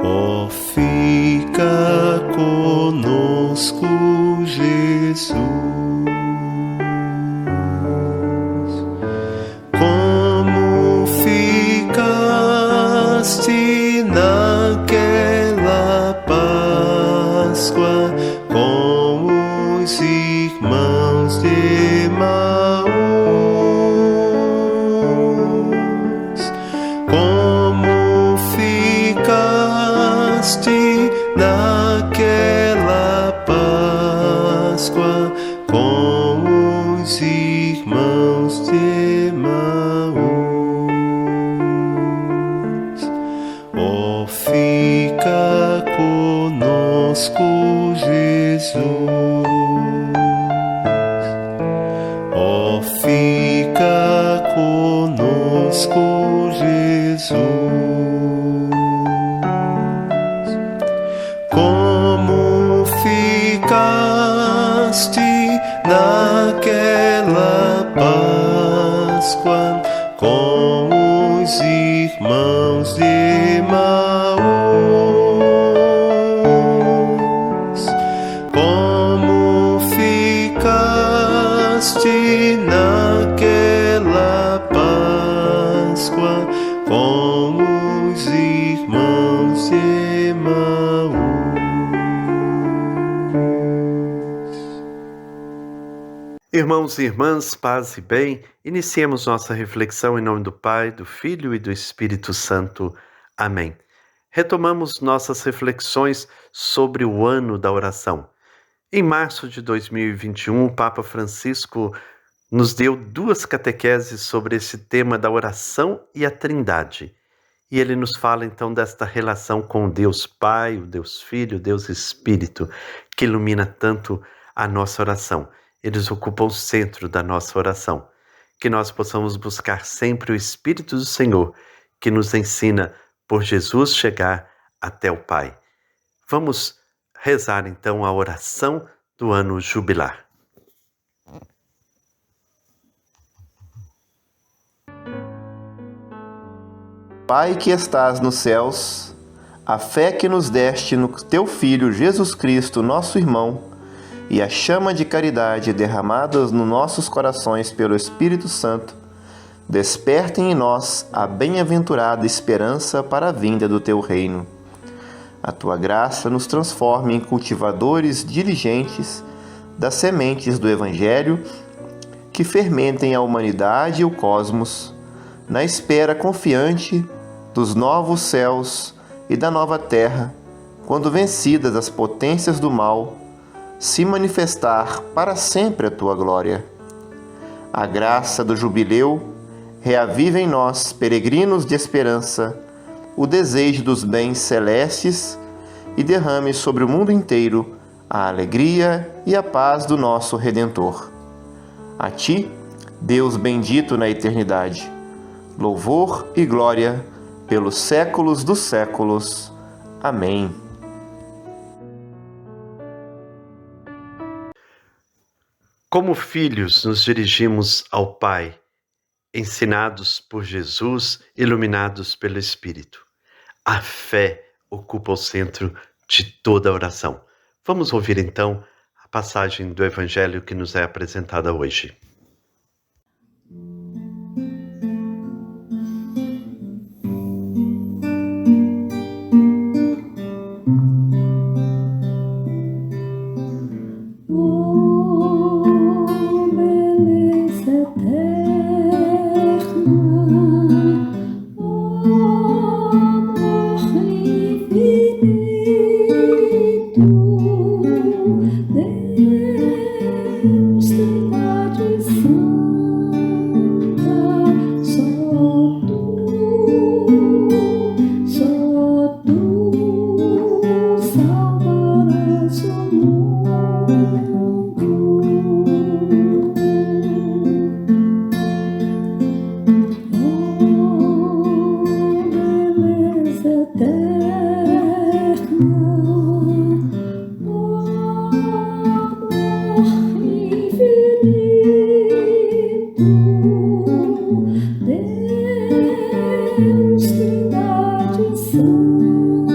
Oh, fica conosco, Jesus. Como ficaste naquela Páscoa com os irmãos de Emaús, como ficaste naquela Páscoa com os irmãos de Emaús. Oh, fica conosco, Jesus. Oh, fica conosco, Jesus. Como ficaste naquela Páscoa com os irmãos de Emaús, como ficaste naquela Páscoa com os irmãos de Emaús. Irmãos e irmãs, paz e bem, iniciemos nossa reflexão em nome do Pai, do Filho e do Espírito Santo. Amém. Retomamos nossas reflexões sobre o ano da oração. Em março de 2021, o Papa Francisco nos deu 2 catequeses sobre esse tema da oração e a Trindade. E ele nos fala então desta relação com o Deus Pai, o Deus Filho, o Deus Espírito, que ilumina tanto a nossa oração. Eles ocupam o centro da nossa oração. Que nós possamos buscar sempre o Espírito do Senhor, que nos ensina por Jesus chegar até o Pai. Vamos rezar então a oração do ano jubilar. Pai que estás nos céus, a fé que nos deste no teu Filho Jesus Cristo, nosso irmão, e a chama de caridade derramadas nos nossos corações pelo Espírito Santo, despertem em nós a bem-aventurada esperança para a vinda do teu reino. A tua graça nos transforme em cultivadores diligentes das sementes do Evangelho que fermentem a humanidade e o cosmos, na espera confiante dos novos céus e da nova terra, quando vencidas as potências do mal, se manifestar para sempre a tua glória. A graça do jubileu reaviva em nós, peregrinos de esperança, o desejo dos bens celestes e derrame sobre o mundo inteiro a alegria e a paz do nosso Redentor. A ti, Deus bendito na eternidade, louvor e glória pelos séculos dos séculos. Amém. Como filhos, nos dirigimos ao Pai, ensinados por Jesus, iluminados pelo Espírito. A fé ocupa o centro de toda a oração. Vamos ouvir então a passagem do Evangelho que nos é apresentada hoje. Deus, Trindade Deus, Trindade Santa,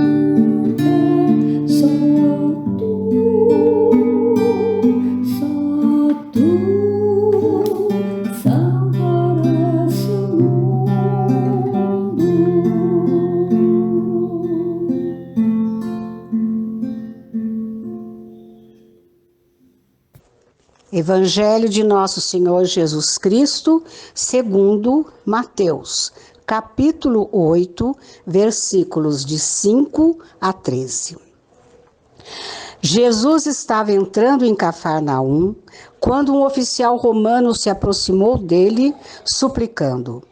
só tu salvarás o mundo. Evangelho de Nosso Senhor Jesus Cristo, segundo Mateus, capítulo 8, versículos de 5 a 13. Jesus estava entrando em Cafarnaum, quando um oficial romano se aproximou dele, suplicando: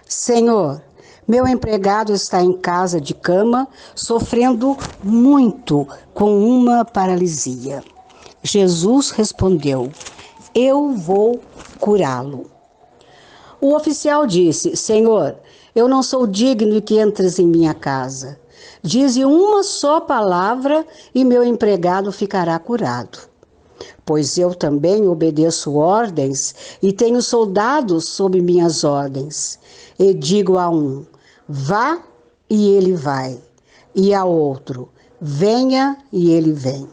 Senhor, meu empregado está em casa de cama, sofrendo muito com uma paralisia. Jesus respondeu: Eu vou curá-lo. O oficial disse: Senhor, eu não sou digno de que entres em minha casa. Dize uma só palavra e meu empregado ficará curado. Pois eu também obedeço ordens e tenho soldados sob minhas ordens. E digo a um: vá, e ele vai. E a outro: venha, e ele vem.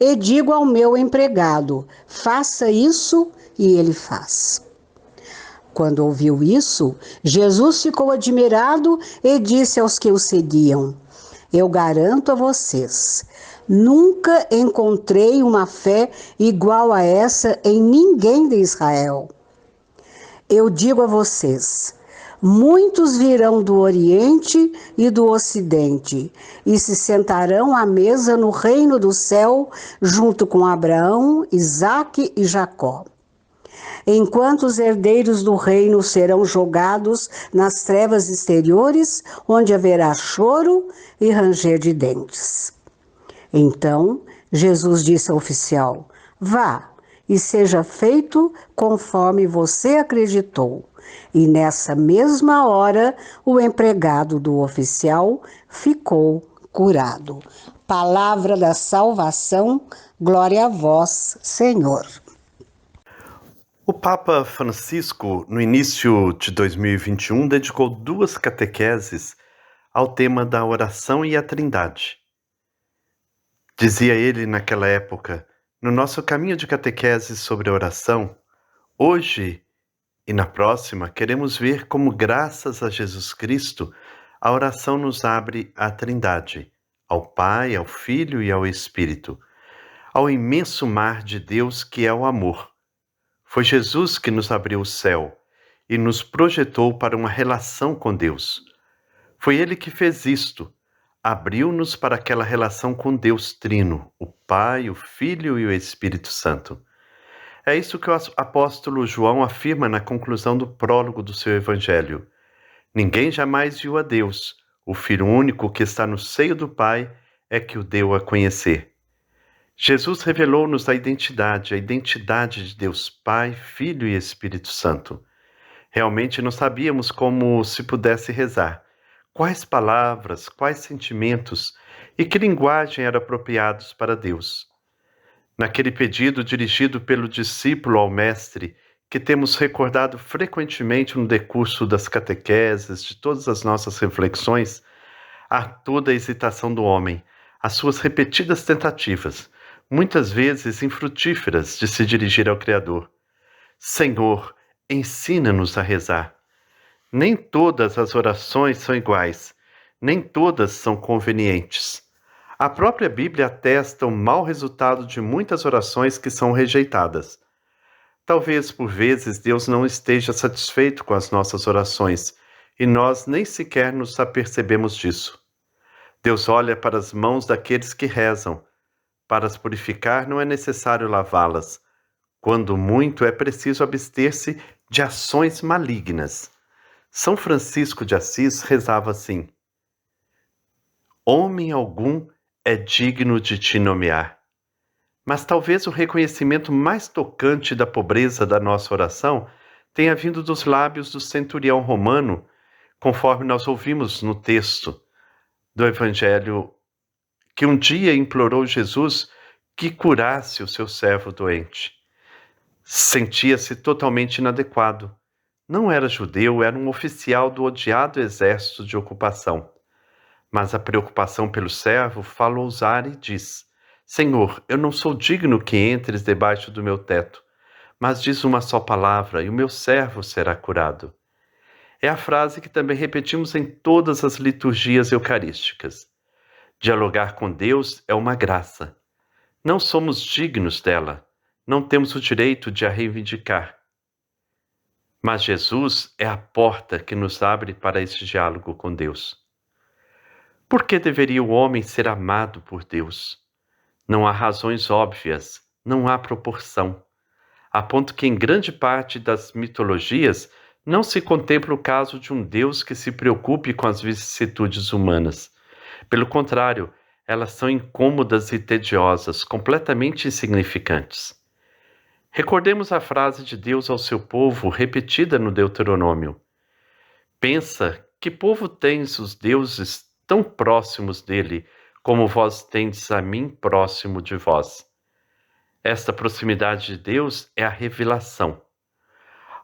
E digo ao meu empregado: faça isso, e ele faz. Quando ouviu isso, Jesus ficou admirado e disse aos que o seguiam: Eu garanto a vocês, nunca encontrei uma fé igual a essa em ninguém de Israel. Eu digo a vocês, muitos virão do Oriente e do Ocidente e se sentarão à mesa no reino do céu junto com Abraão, Isaque e Jacó. Enquanto os herdeiros do reino serão jogados nas trevas exteriores, onde haverá choro e ranger de dentes. Então, Jesus disse ao oficial: vá, e seja feito conforme você acreditou. E nessa mesma hora, o empregado do oficial ficou curado. Palavra da salvação, glória a vós, Senhor. O Papa Francisco, no início de 2021, dedicou 2 catequeses ao tema da oração e a Trindade. Dizia ele naquela época: no nosso caminho de catequese sobre a oração, hoje e na próxima, queremos ver como, graças a Jesus Cristo, a oração nos abre à Trindade, ao Pai, ao Filho e ao Espírito, ao imenso mar de Deus que é o amor. Foi Jesus que nos abriu o céu e nos projetou para uma relação com Deus. Foi Ele que fez isto, abriu-nos para aquela relação com Deus Trino, o Pai, o Filho e o Espírito Santo. É isso que o apóstolo João afirma na conclusão do prólogo do seu Evangelho. Ninguém jamais viu a Deus, o Filho único que está no seio do Pai é que o deu a conhecer. Jesus revelou-nos a identidade de Deus Pai, Filho e Espírito Santo. Realmente não sabíamos como se pudesse rezar, quais palavras, quais sentimentos e que linguagem eram apropriados para Deus. Naquele pedido dirigido pelo discípulo ao Mestre, que temos recordado frequentemente no decurso das catequeses, de todas as nossas reflexões, há toda a hesitação do homem, as suas repetidas tentativas, muitas vezes infrutíferas, de se dirigir ao Criador. Senhor, ensina-nos a rezar. Nem todas as orações são iguais, nem todas são convenientes. A própria Bíblia atesta o mau resultado de muitas orações que são rejeitadas. Talvez, por vezes, Deus não esteja satisfeito com as nossas orações, e nós nem sequer nos apercebemos disso. Deus olha para as mãos daqueles que rezam. Para as purificar não é necessário lavá-las. Quando muito, é preciso abster-se de ações malignas. São Francisco de Assis rezava assim: homem algum é digno de te nomear. Mas talvez o reconhecimento mais tocante da pobreza da nossa oração tenha vindo dos lábios do centurião romano, conforme nós ouvimos no texto do Evangelho, que um dia implorou Jesus que curasse o seu servo doente. Sentia-se totalmente inadequado. não era judeu, era um oficial do odiado exército de ocupação. Mas a preocupação pelo servo fala ousar e diz: Senhor, eu não sou digno que entres debaixo do meu teto, mas diz uma só palavra e o meu servo será curado. É a frase que também repetimos em todas as liturgias eucarísticas. Dialogar com Deus é uma graça. Não somos dignos dela, não temos o direito de a reivindicar. Mas Jesus é a porta que nos abre para esse diálogo com Deus. Por que deveria o homem ser amado por Deus? Não há razões óbvias, não há proporção. A ponto que em grande parte das mitologias não se contempla o caso de um Deus que se preocupe com as vicissitudes humanas. Pelo contrário, elas são incômodas e tediosas, completamente insignificantes. Recordemos a frase de Deus ao seu povo, repetida no Deuteronômio. Pensa, que povo tens os deuses tão próximos dele, como vós tendes a mim próximo de vós. Esta proximidade de Deus é a revelação.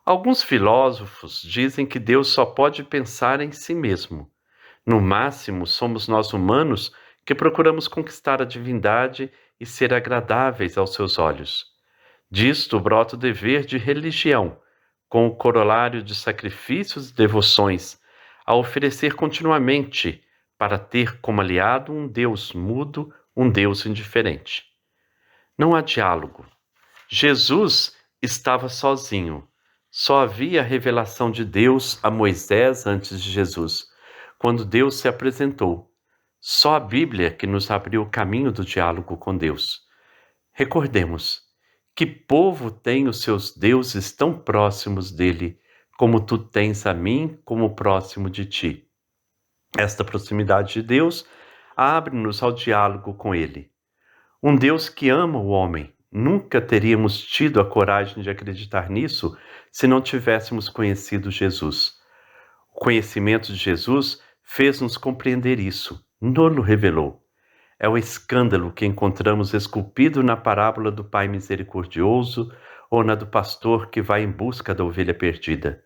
Alguns filósofos dizem que Deus só pode pensar em si mesmo. No máximo, somos nós humanos que procuramos conquistar a divindade e ser agradáveis aos seus olhos. Disto brota o dever de religião, com o corolário de sacrifícios e devoções, a oferecer continuamente, para ter como aliado um Deus mudo, um Deus indiferente. Não há diálogo. Jesus estava sozinho. Só havia a revelação de Deus a Moisés antes de Jesus, quando Deus se apresentou. Só a Bíblia que nos abriu o caminho do diálogo com Deus. Recordemos, que povo tem os seus deuses tão próximos dele, como tu tens a mim como próximo de ti? Esta proximidade de Deus abre-nos ao diálogo com ele. Um Deus que ama o homem. Nunca teríamos tido a coragem de acreditar nisso se não tivéssemos conhecido Jesus. O conhecimento de Jesus fez-nos compreender isso, nos revelou. É o escândalo que encontramos esculpido na parábola do Pai misericordioso ou na do pastor que vai em busca da ovelha perdida.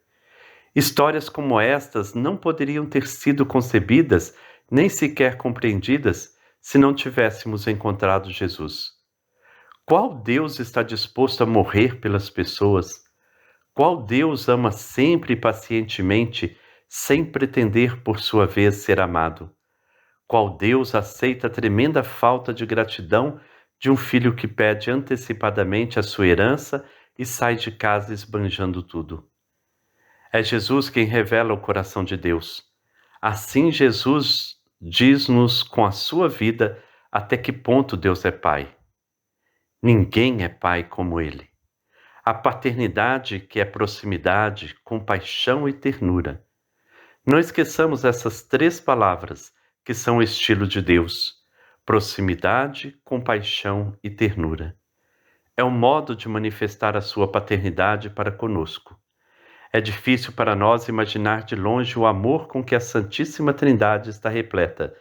Histórias como estas não poderiam ter sido concebidas nem sequer compreendidas se não tivéssemos encontrado Jesus. Qual Deus está disposto a morrer pelas pessoas? Qual Deus ama sempre e pacientemente, sem pretender por sua vez ser amado? Qual Deus aceita a tremenda falta de gratidão de um filho que pede antecipadamente a sua herança e sai de casa esbanjando tudo? É Jesus quem revela o coração de Deus. Assim Jesus diz-nos com a sua vida até que ponto Deus é Pai. Ninguém é pai como Ele. A paternidade que é proximidade, compaixão e ternura. Não esqueçamos essas três palavras que são o estilo de Deus: proximidade, compaixão e ternura. É um modo de manifestar a sua paternidade para conosco. É difícil para nós imaginar de longe o amor com que a Santíssima Trindade está repleta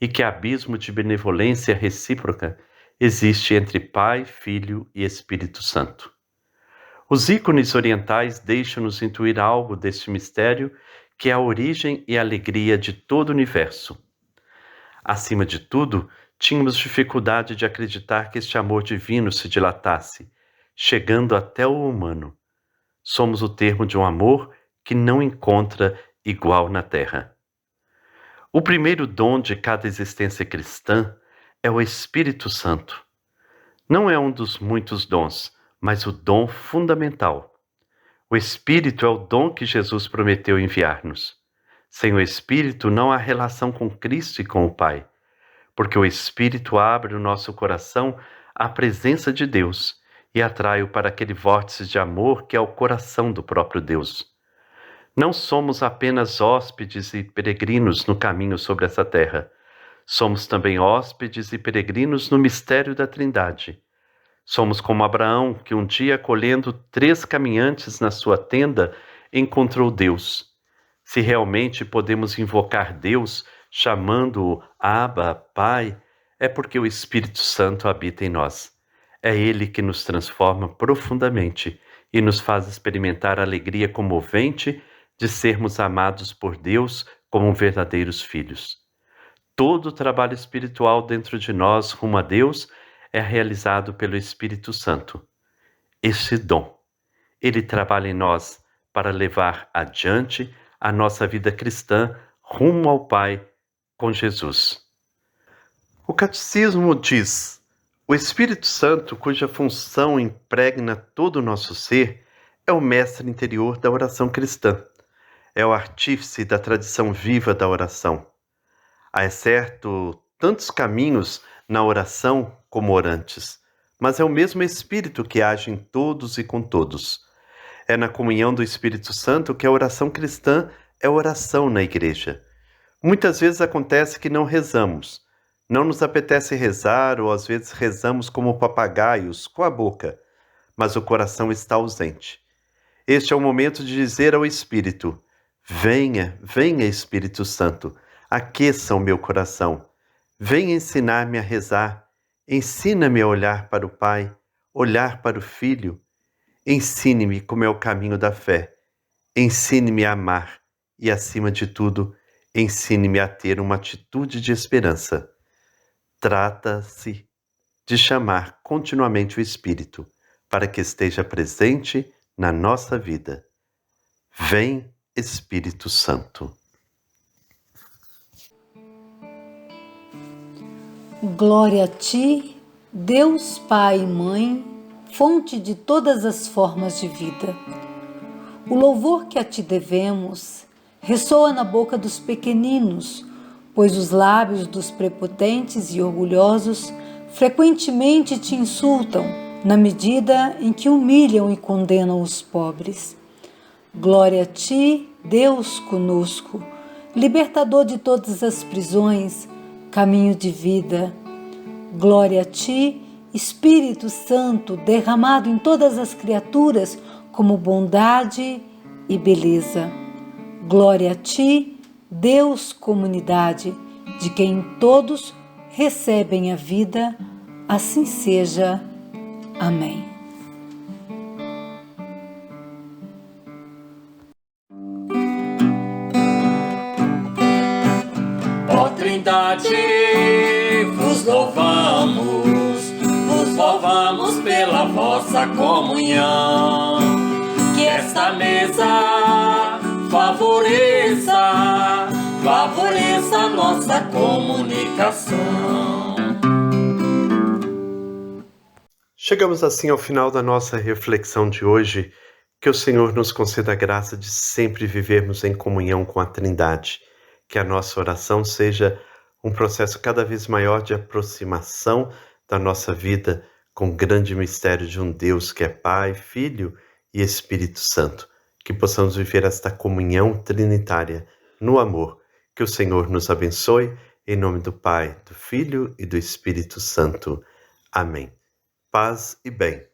e que abismo de benevolência recíproca existe entre Pai, Filho e Espírito Santo. Os ícones orientais deixam-nos intuir algo deste mistério que é a origem e a alegria de todo o universo. Acima de tudo, tínhamos dificuldade de acreditar que este amor divino se dilatasse, chegando até o humano. Somos o termo de um amor que não encontra igual na terra. O primeiro dom de cada existência cristã é o Espírito Santo. Não é um dos muitos dons, mas o dom fundamental. O Espírito é o dom que Jesus prometeu enviar-nos. Sem o Espírito não há relação com Cristo e com o Pai, porque o Espírito abre o nosso coração à presença de Deus e atrai-o para aquele vórtice de amor que é o coração do próprio Deus. Não somos apenas hóspedes e peregrinos no caminho sobre essa terra. Somos também hóspedes e peregrinos no mistério da Trindade. Somos como Abraão, que um dia, acolhendo 3 caminhantes na sua tenda, encontrou Deus. Se realmente podemos invocar Deus, chamando-o Abba, Pai, é porque o Espírito Santo habita em nós. É Ele que nos transforma profundamente e nos faz experimentar a alegria comovente de sermos amados por Deus como verdadeiros filhos. Todo o trabalho espiritual dentro de nós rumo a Deus é realizado pelo Espírito Santo. Este dom, ele trabalha em nós para levar adiante a nossa vida cristã rumo ao Pai com Jesus. O Catecismo diz: o Espírito Santo, cuja função impregna todo o nosso ser, é o mestre interior da oração cristã. É o artífice da tradição viva da oração. Há, é certo, tantos caminhos na oração como orantes, mas é o mesmo Espírito que age em todos e com todos. É na comunhão do Espírito Santo que a oração cristã é oração na igreja. Muitas vezes acontece que não rezamos, não nos apetece rezar ou às vezes rezamos como papagaios, com a boca, mas o coração está ausente. Este é o momento de dizer ao Espírito: venha, venha Espírito Santo, aqueça o meu coração. Venha ensinar-me a rezar, ensina-me a olhar para o Pai, olhar para o Filho. Ensine-me como é o caminho da fé. Ensine-me a amar e, acima de tudo, ensine-me a ter uma atitude de esperança. Trata-se de chamar continuamente o Espírito para que esteja presente na nossa vida. Vem, Espírito Santo. Glória a ti, Deus Pai e Mãe, fonte de todas as formas de vida. O louvor que a ti devemos ressoa na boca dos pequeninos, pois os lábios dos prepotentes e orgulhosos frequentemente te insultam, na medida em que humilham e condenam os pobres. Glória a ti, Deus conosco, libertador de todas as prisões, caminho de vida. Glória a ti, Espírito Santo, derramado em todas as criaturas como bondade e beleza. Glória a ti, Deus comunidade, de quem todos recebem a vida, assim seja. Amém. Ó Trindade, vos louvamos pela vossa comunhão. Que esta mesa favoreça a nossa comunicação. Chegamos assim ao final da nossa reflexão de hoje. Que o Senhor nos conceda a graça de sempre vivermos em comunhão com a Trindade. Que a nossa oração seja um processo cada vez maior de aproximação da nossa vida com o grande mistério de um Deus que é Pai, Filho e Espírito Santo. Que possamos viver esta comunhão trinitária no amor. Que o Senhor nos abençoe, em nome do Pai, do Filho e do Espírito Santo. Amém. Paz e bem.